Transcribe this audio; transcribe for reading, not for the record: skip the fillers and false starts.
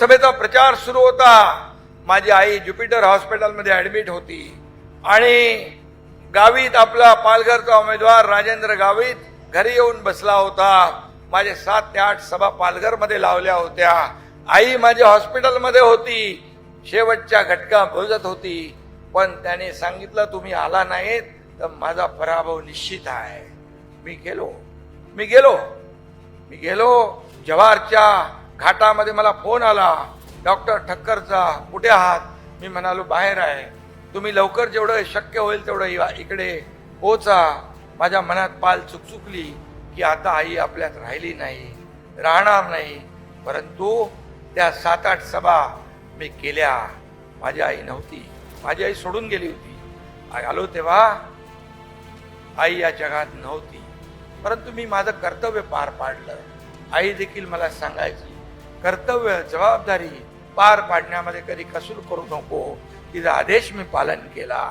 लोकसभेचा प्रचार सुरू होता. माझी आई ज्युपिटर हॉस्पिटलमध्ये ऍडमिट होती आणि गावित आपला पालघरचा उमेदवार राजेंद्र गावित घरी येऊन बसला होता. माझे 7 ते 8 सभा पालघरमध्ये लावल्या होत्या. आई माझ्या हॉस्पिटलमध्ये होती, शेवटच्या घटका बोलत होती. पण त्याने सांगितलं तुम्ही आला नाहीत तर माझा पराभव निश्चित आहे. मी गेलो जव्हारच्या घाटामध्ये मला फोन आला डॉक्टर ठक्करचा, कुठे आहात? मी म्हणालो बाहेर आहे. तुम्ही लवकर जेवढं शक्य होईल तेवढं इकडे पोचा. माझ्या मनात पाल चुकचुकली की आता आई आपल्यात राहिली नाही, राहणार नाही. परंतु त्या 7-8 सभा मी केल्या. माझी आई नव्हती, माझी आई सोडून गेली होती. आलो तेव्हा आई या जगात नव्हती. परंतु मी माझं कर्तव्य पार पाडलं. आई देखील मला सांगायची कर्तव्य जबाबदारी पार पाडण्यामध्ये कधी कसूर करू नको. तिचा आदेश मी पालन केला.